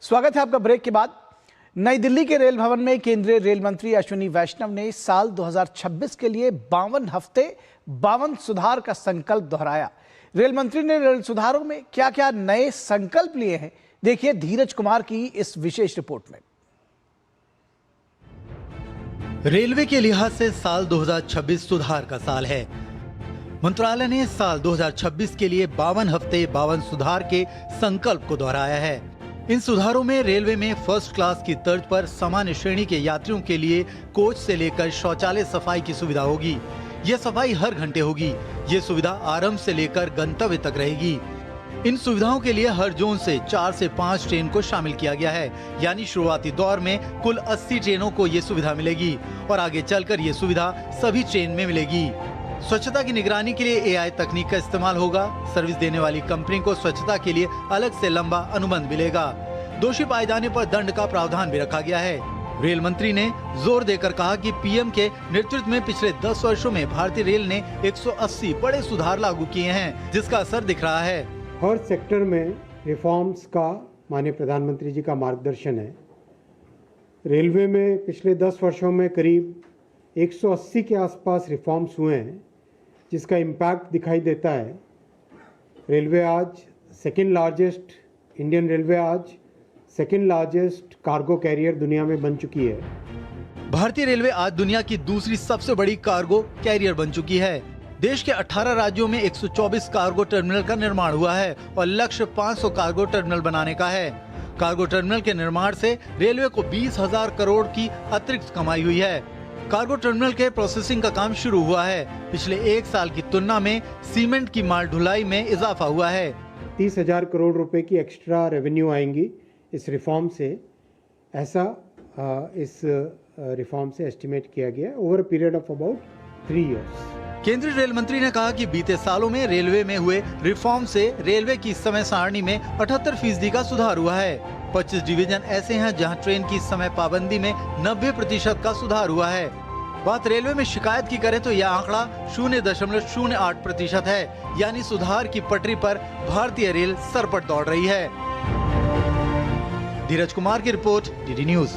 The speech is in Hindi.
स्वागत है आपका ब्रेक के बाद। नई दिल्ली के रेल भवन में केंद्रीय रेल मंत्री अश्विनी वैष्णव ने साल 2026 के लिए 52 हफ्ते 52 सुधार का संकल्प दोहराया। रेल मंत्री ने रेल सुधारों में क्या क्या नए संकल्प लिए हैं, देखिए धीरज कुमार की इस विशेष रिपोर्ट में। रेलवे के लिहाज से साल 2026 सुधार का साल है। मंत्रालय ने साल 2026 के लिए 52 हफ्ते 52 सुधार के संकल्प को दोहराया है। इन सुधारों में रेलवे में फर्स्ट क्लास की तर्ज पर सामान्य श्रेणी के यात्रियों के लिए कोच से लेकर शौचालय सफाई की सुविधा होगी। यह सफाई हर घंटे होगी। ये सुविधा आरंभ से लेकर गंतव्य तक रहेगी। इन सुविधाओं के लिए हर जोन से 4 से 5 ट्रेन को शामिल किया गया है, यानी शुरुआती दौर में कुल 80 ट्रेनों को ये सुविधा मिलेगी और आगे चलकर ये सुविधा सभी ट्रेन में मिलेगी। स्वच्छता की निगरानी के लिए एआई तकनीक का इस्तेमाल होगा। सर्विस देने वाली कंपनी को स्वच्छता के लिए अलग से लंबा अनुबंध मिलेगा। दोषी पाए जाने पर दंड का प्रावधान भी रखा गया है। रेल मंत्री ने जोर देकर कहा कि पीएम के नेतृत्व में पिछले 10 वर्षों में भारतीय रेल ने 180 बड़े सुधार लागू किए हैं, जिसका असर दिख रहा है। हर सेक्टर में रिफॉर्म्स का माननीय प्रधानमंत्री जी का मार्गदर्शन है। रेलवे में पिछले 10 वर्षों में करीब 180 के आसपास रिफॉर्म्स हुए हैं, जिसका इम्पैक्ट दिखाई देता है। रेलवे आज इंडियन रेलवे आज सेकेंड लार्जेस्ट कार्गो कैरियर दुनिया में बन चुकी है। भारतीय रेलवे आज दुनिया की दूसरी सबसे बड़ी कार्गो कैरियर बन चुकी है। देश के 18 राज्यों में 124 कार्गो टर्मिनल का निर्माण हुआ है और लक्ष्य 500 कार्गो टर्मिनल बनाने का है। कार्गो टर्मिनल के निर्माण से रेलवे को 20,000 करोड़ की अतिरिक्त कमाई हुई है। कार्गो टर्मिनल के प्रोसेसिंग का काम शुरू हुआ है। पिछले एक साल की तुलना में सीमेंट की माल ढुलाई में इजाफा हुआ है। 30,000 करोड़ रुपए की एक्स्ट्रा रेवेन्यू आएंगी इस रिफॉर्म से, ऐसा इस रिफॉर्म से एस्टिमेट किया गया है over a period of about 3 years. केंद्रीय रेल मंत्री ने कहा कि बीते सालों में रेलवे में हुए रिफॉर्म से रेलवे की समय सारणी में 78% का सुधार हुआ है। 25 डिवीजन ऐसे हैं जहां ट्रेन की समय पाबंदी में 90% का सुधार हुआ है। बात रेलवे में शिकायत की करें तो यह आंकड़ा 0.08% है, यानी सुधार की पटरी पर भारतीय रेल सरपट दौड़ रही है। धीरज कुमार की रिपोर्ट, डीडी न्यूज।